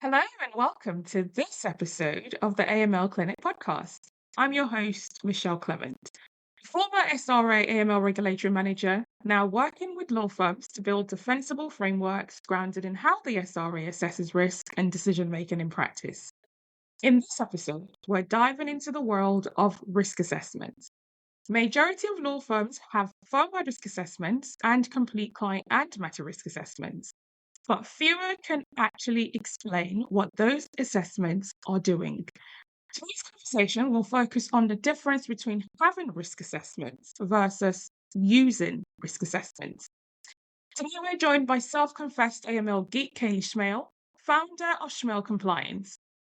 Hello and welcome to this episode of the AML Clinic podcast. I'm your host, Michelle Clement, former SRA AML regulatory manager, now working with law firms to build defensible frameworks grounded in how the SRA assesses risk and decision making in practice. In this episode, we're diving into the world of risk assessment. Majority of law firms have firm-wide risk assessments and complete client and matter risk assessments, but fewer can actually explain what those assessments are doing. Today's conversation will focus on the difference between having risk assessments versus using risk assessments. Today we're joined by self-confessed AML geek Kayleigh Smale, founder of Smale Compliance.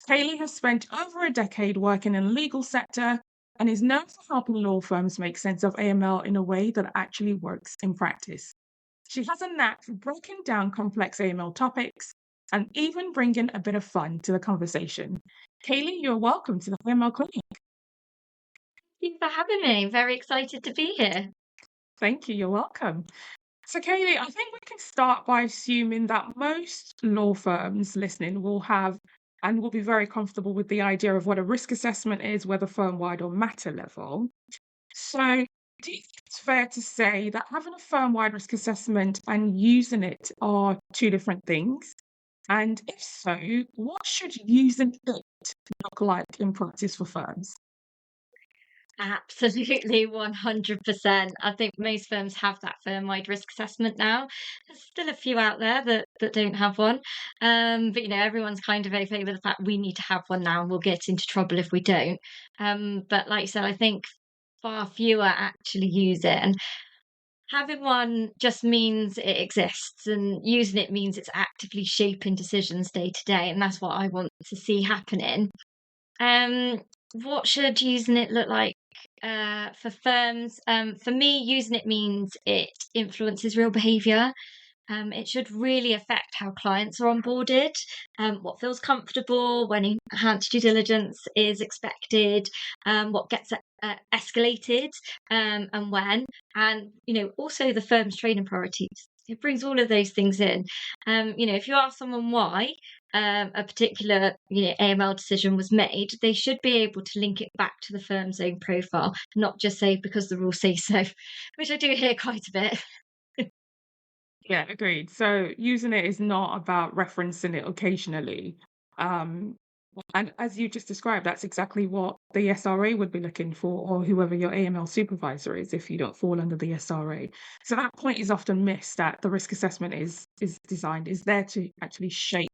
Kayleigh has spent over a decade working in the legal sector and is known for helping law firms make sense of AML in a way that actually works in practice. She has a knack for breaking down complex AML topics and even bringing a bit of fun to the conversation. Kayleigh, you're welcome to the AML Clinic. Thank you for having me. Very excited to be here. Thank you, you're welcome. So, Kayleigh, I think we can start by assuming that most law firms listening will have and will be very comfortable with the idea of what a risk assessment is, whether firm-wide or matter level. So, do you think it's fair to say that having a firm-wide risk assessment and using it are two different things? And if so, what should using it look like in practice for firms? Absolutely, 100%. I think most firms have that firm-wide risk assessment now. There's still a few out there that don't have one. But everyone's kind of okay with the fact we need to have one now, and we'll get into trouble if we don't. But like you said, I think far fewer actually use it. And having one just means it exists, and using it means it's actively shaping decisions day to day. And that's what I want to see happening. Um, what should using it look like for firms? For me, using it means it influences real behaviour. It should really affect how clients are onboarded, what feels comfortable, when enhanced due diligence is expected, what gets escalated, and when, and also the firm's training priorities. It brings all of those things in. If you ask someone why a particular AML decision was made, they should be able to link it back to the firm's own profile, not just say because the rules say so, which I do hear quite a bit. Yeah, agreed. So using it is not about referencing it occasionally. Um, and as you just described, that's exactly what the SRA would be looking for, or whoever your AML supervisor is, if you don't fall under the SRA. So that point is often missed, that the risk assessment is there to actually shape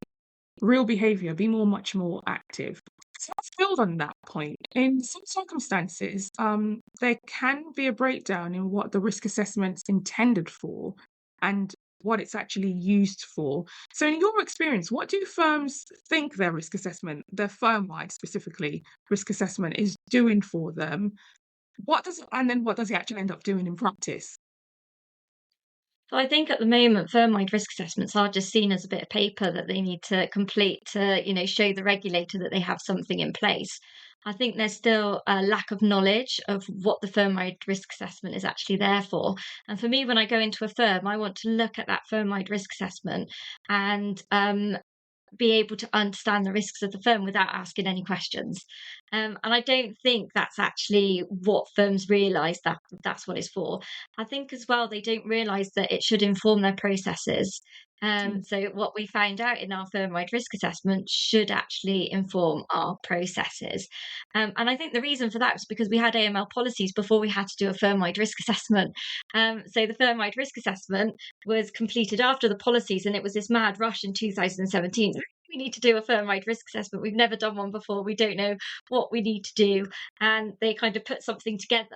real behavior, be much more active. So let's build on that point. In some circumstances, there can be a breakdown in what the risk assessment's intended for and what it's actually used for. So in your experience, what do firms think their risk assessment, their firm-wide specifically risk assessment is doing for them? What does it actually end up doing in practice? So I think at the moment, firm-wide risk assessments are just seen as a bit of paper that they need to complete to, show the regulator that they have something in place. I think there's still a lack of knowledge of what the firm-wide risk assessment is actually there for. And for me, when I go into a firm, I want to look at that firm-wide risk assessment and be able to understand the risks of the firm without asking any questions. And I don't think that's actually what firms realise that that's what it's for. I think as well they don't realise that it should inform their processes. Mm. So what we found out in our firm-wide risk assessment should actually inform our processes. And I think the reason for that was because we had AML policies before we had to do a firm-wide risk assessment. So the firm-wide risk assessment was completed after the policies, and it was this mad rush in 2017. We need to do a firm-wide risk assessment. We've never done one before. We don't know what we need to do. And they kind of put something together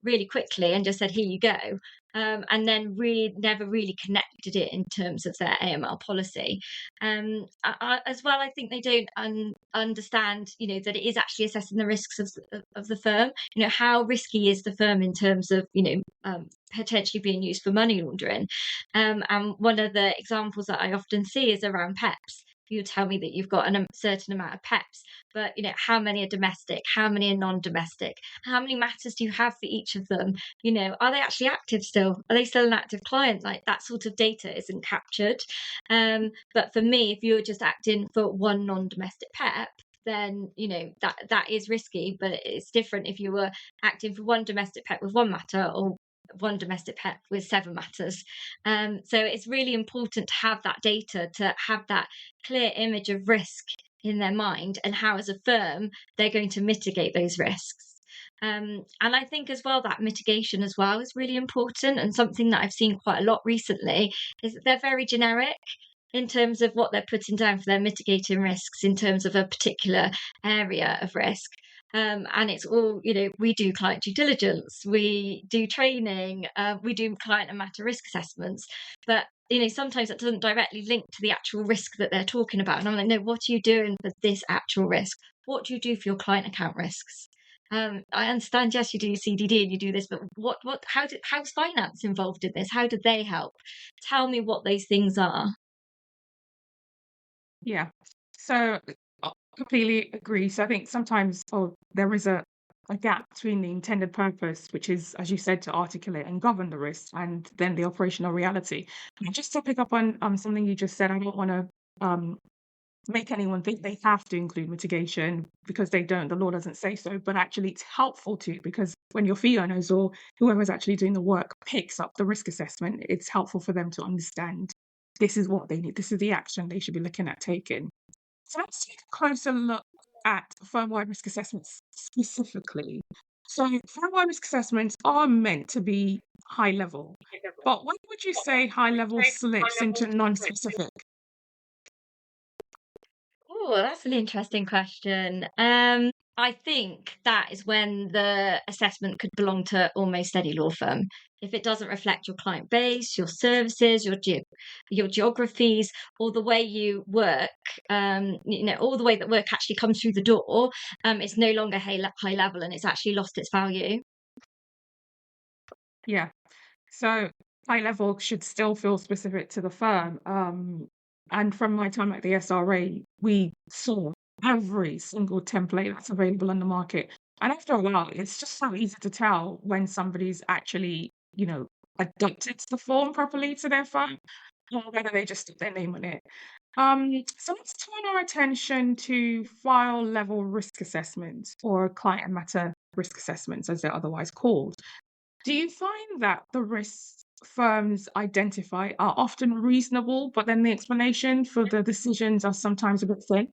really quickly and just said, here you go. And then never really connected it in terms of their AML policy. As well, I think they don't understand, that it is actually assessing the risks of the firm. How risky is the firm in terms of, potentially being used for money laundering? And one of the examples that I often see is around PEPs. you tell me that you've got a certain amount of PEPs, but how many are domestic? How many are non-domestic? How many matters do you have for each of them? Are they actually active still? Are they still an active client? Like, that sort of data isn't captured. But for me, if you're just acting for one non-domestic PEP, then that is risky. But it's different if you were acting for one domestic PEP with one matter, or one domestic PEP with 7 matters. So it's really important to have that data, to have that clear image of risk in their mind, and how, as a firm, they're going to mitigate those risks. And I think as well that mitigation as well is really important. And something that I've seen quite a lot recently is that they're very generic in terms of what they're putting down for their mitigating risks in terms of a particular area of risk. And it's all, we do client due diligence, we do training, we do client and matter risk assessments. But, sometimes that doesn't directly link to the actual risk that they're talking about. And I'm like, no, what are you doing for this actual risk? What do you do for your client account risks? I understand, yes, you do your CDD and you do this, but how's finance involved in this? How do they help? Tell me what those things are. Yeah. So I completely agree. So I think sometimes there is a gap between the intended purpose, which is, as you said, to articulate and govern the risk, and then the operational reality. And just to pick up on something you just said, I don't want to make anyone think they have to include mitigation, because they don't. The law doesn't say so, but actually it's helpful to, because when your fee owners or whoever's actually doing the work picks up the risk assessment, it's helpful for them to understand this is what they need, this is the action they should be looking at taking. So let's take a closer look at firm-wide risk assessments specifically. So firm-wide risk assessments are meant to be high level, but when would you say high level slips into non-specific? Oh, that's an interesting question. I think that is when the assessment could belong to almost any law firm. If it doesn't reflect your client base, your services, your geographies, or the way you work, all the way that work actually comes through the door, it's no longer high level, and it's actually lost its value. Yeah. So high level should still feel specific to the firm. And from my time at the SRA, we saw every single template that's available on the market. And after a while, it's just so easy to tell when somebody's actually, adapted the form properly to their firm, or whether they just stick their name on it. So let's turn our attention to file level risk assessments, or client matter risk assessments, as they're otherwise called. Do you find that the risks firms identify are often reasonable, but then the explanation for the decisions are sometimes a bit thin?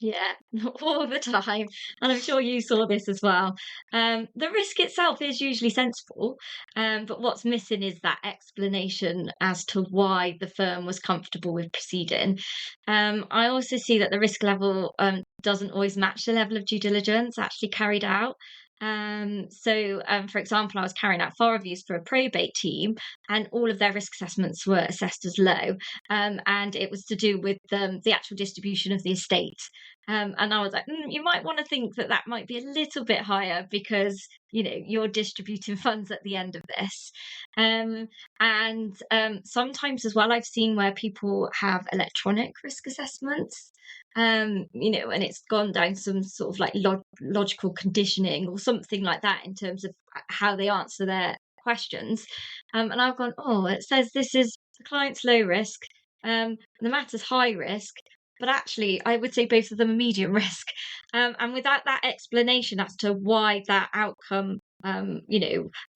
Yeah, all the time. And I'm sure you saw this as well. The risk itself is usually sensible, but what's missing is that explanation as to why the firm was comfortable with proceeding. I also see that the risk level doesn't always match the level of due diligence actually carried out. For example, I was carrying out file reviews for a probate team, and all of their risk assessments were assessed as low. And it was to do with the actual distribution of the estate. And I was like, you might want to think that that might be a little bit higher, because you're distributing funds at the end of this. And sometimes as well, I've seen where people have electronic risk assessments. And it's gone down some sort of like logical conditioning or something like that in terms of how they answer their questions. And I've gone, oh, it says this is the client's low risk, the matter's high risk, but actually, I would say both of them are medium risk. And without that explanation as to why that outcome,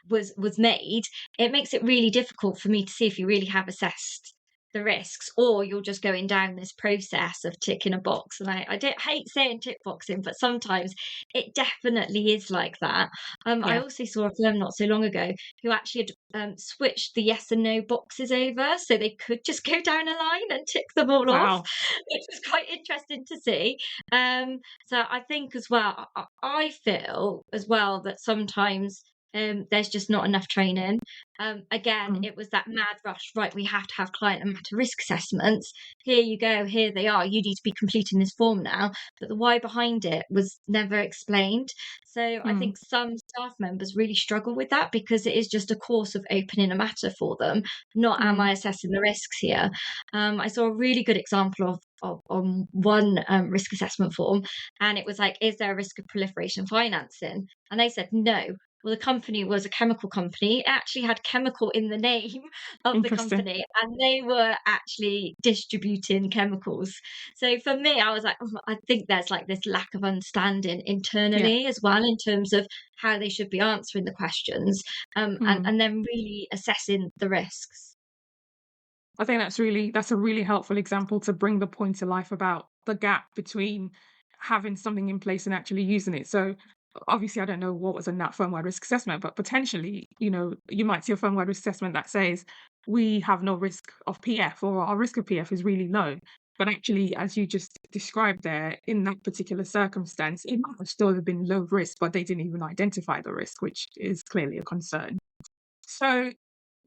was made, it makes it really difficult for me to see if you really have assessed the risks, or you're just going down this process of ticking a box. And I don't hate saying tick boxing, but sometimes it definitely is like that. I Yeah. also saw a firm not so long ago who actually had switched the yes and no boxes over, so they could just go down a line and tick them all off, Wow. which was quite interesting to see. So I think as well, I feel as well that sometimes there's just not enough training. Again, Mm, it was that mad rush, right? We have to have client and matter risk assessments. Here you go, here they are. You need to be completing this form now. But the why behind it was never explained. So I mm, think some staff members really struggle with that, because it is just a course of opening a matter for them, not am mm, I assessing the risks here. I saw a really good example on one risk assessment form, and it was like, "Is there a risk of proliferation financing?" And they said no. Well, the company was a chemical company. It actually had chemical in the name of the Interesting. company, and they were actually distributing chemicals. So for me, I was like, "Oh, I think there's like this lack of understanding Yeah. internally as well in terms of how they should be answering the questions, Mm. and then really assessing the risks." I think that's a really helpful example to bring the point to life about the gap between having something in place and actually using it. So obviously, I don't know what was in that firm-wide risk assessment, but potentially, you might see a firm-wide risk assessment that says we have no risk of PF or our risk of PF is really low. But actually, as you just described there, in that particular circumstance, it might have still have been low risk, but they didn't even identify the risk, which is clearly a concern. So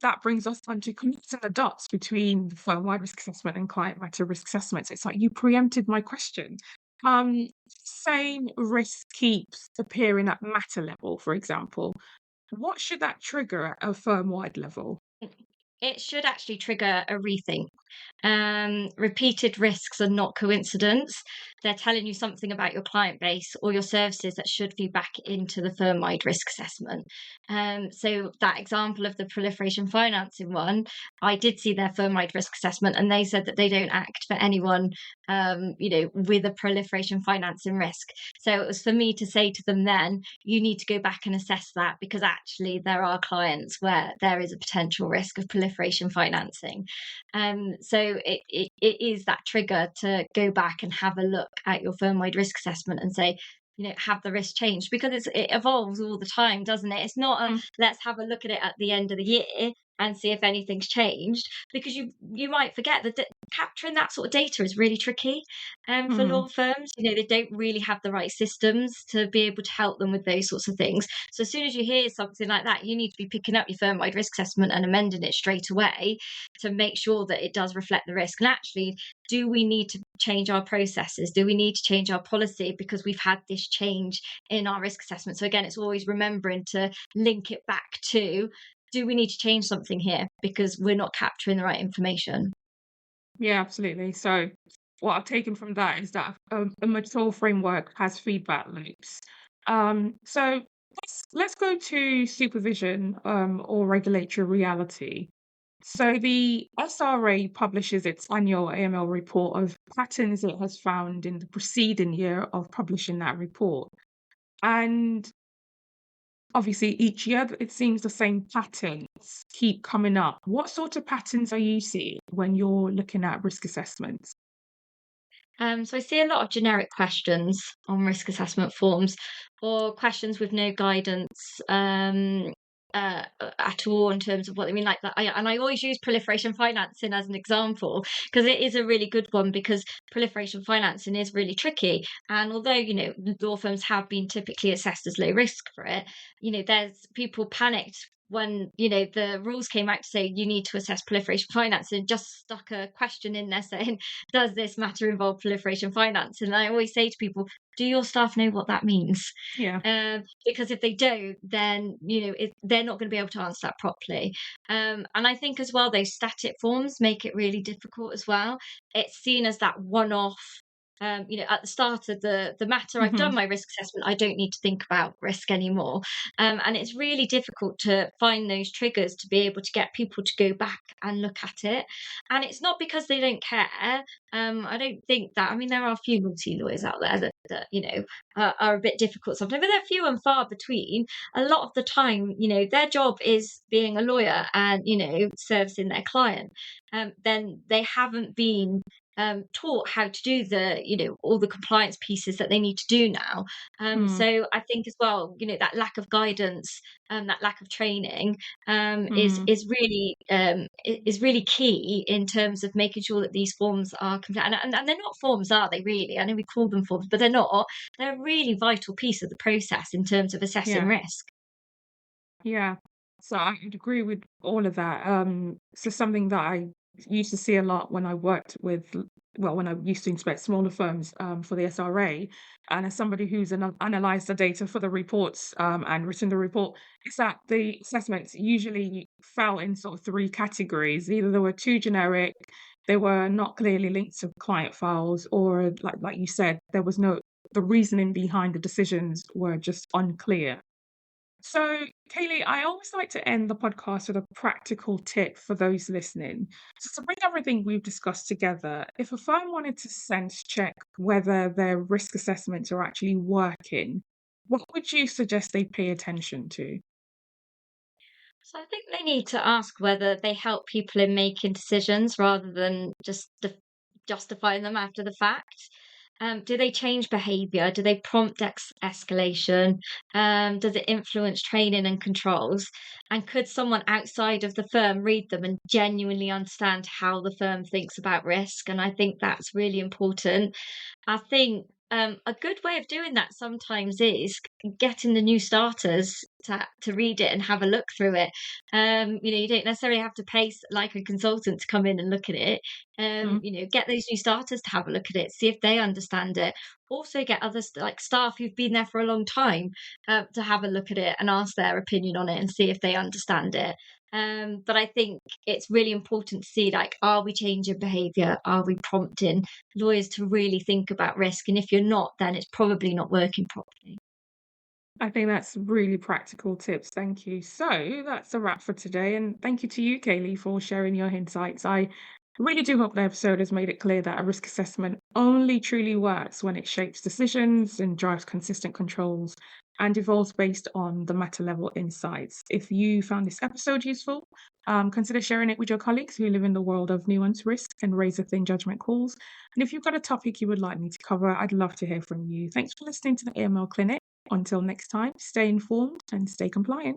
that brings us on to connecting the dots between the firm-wide risk assessment and client matter risk assessments. It's like you preempted my question. Same risk keeps appearing at matter level, for example. What should that trigger at a firm-wide level? It should actually trigger a rethink. Repeated risks are not coincidence. They're telling you something about your client base or your services that should feed back into the firm-wide risk assessment. So that example of the proliferation financing one, I did see their firm-wide risk assessment, and they said that they don't act for anyone, with a proliferation financing risk. So it was for me to say to them, then you need to go back and assess that, because actually there are clients where there is a potential risk of proliferation financing. So it is that trigger to go back and have a look at your firm-wide risk assessment and say, have the risk changed? Because it evolves all the time, doesn't it? It's not a Mm, let's have a look at it at the end of the year and see if anything's changed, because you might forget that capturing that sort of data is really tricky. For mhm, law firms, they don't really have the right systems to be able to help them with those sorts of things. So as soon as you hear something like that, you need to be picking up your firm-wide risk assessment and amending it straight away to make sure that it does reflect the risk. And actually, do we need to change our processes? Do we need to change our policy because we've had this change in our risk assessment? So again, it's always remembering to link it back to, do we need to change something here because we're not capturing the right information? yeah, absolutely. So what I've taken from that is that a mature framework has feedback loops. So let's go to supervision or regulatory reality. So the SRA publishes its annual AML report of patterns it has found in the preceding year of publishing that report. And obviously, each year it seems the same patterns keep coming up. What sort of patterns are you seeing when you're looking at risk assessments? So I see a lot of generic questions on risk assessment forms, or questions with no guidance at all in terms of what they mean. Like that, and I always use proliferation financing as an example because it is a really good one. Because proliferation financing is really tricky, and although law firms have been typically assessed as low risk for it, there's people panicked when the rules came out to say you need to assess proliferation finance, and just stuck a question in there saying, does this matter involve proliferation finance? And I always say to people, do your staff know what that means? Yeah. Because if they don't, then they're not going to be able to answer that properly. And I think as well, those static forms make it really difficult as well. It's seen as that one-off. At the start of the matter, I've Hmm. done my risk assessment. I don't need to think about risk anymore. And it's really difficult to find those triggers to be able to get people to go back and look at it. And it's not because they don't care. I don't think that. I mean, there are a few multi lawyers out there that are a bit difficult sometimes, but they're few and far between. A lot of the time, their job is being a lawyer and servicing their client. Then they haven't been taught how to do all the compliance pieces that they need to do now. Mm, So I think as well, that lack of guidance, that lack of training, mm, is really key in terms of making sure that these forms are complete. And they're not forms, are they? Really, I know we call them forms, but they're not. They're a really vital piece of the process in terms of assessing yeah. risk. Yeah. So I would agree with all of that. So something that I used to see a lot when I worked with, well, when I used to inspect smaller firms for the SRA, and as somebody who's analyzed the data for the reports and written the report, is that the assessments usually fell in sort of three categories. Either they were too generic, They were not clearly linked to client files, or like you said, there was no the reasoning behind the decisions were just unclear. So, Kayleigh, I always like to end the podcast with a practical tip for those listening. So, to bring everything we've discussed together, if a firm wanted to sense check whether their risk assessments are actually working, what would you suggest they pay attention to? So I think they need to ask whether they help people in making decisions rather than just justifying them after the fact. Do they change behavior? Do they prompt escalation? Does it influence training and controls? And could someone outside of the firm read them and genuinely understand how the firm thinks about risk? And I think that's really important. I think a good way of doing that sometimes is getting the new starters to read it and have a look through it. You don't necessarily have to pay like a consultant to come in and look at it. Mm. Get those new starters to have a look at it, see if they understand it. Also, get others like staff who've been there for a long time to have a look at it and ask their opinion on it and see if they understand it. But I think it's really important to see, like, are we changing behavior? Are we prompting lawyers to really think about risk? And if you're not, then it's probably not working properly. I think that's really practical tips. Thank you. So that's a wrap for today. And thank you to you, Kayleigh, for sharing your insights. I really do hope the episode has made it clear that a risk assessment only truly works when it shapes decisions and drives consistent controls and evolves based on the matter level insights. If you found this episode useful, consider sharing it with your colleagues who live in the world of nuanced risk and razor thin judgment calls. And if you've got a topic you would like me to cover, I'd love to hear from you. Thanks for listening to the AML Clinic. Until next time, stay informed and stay compliant.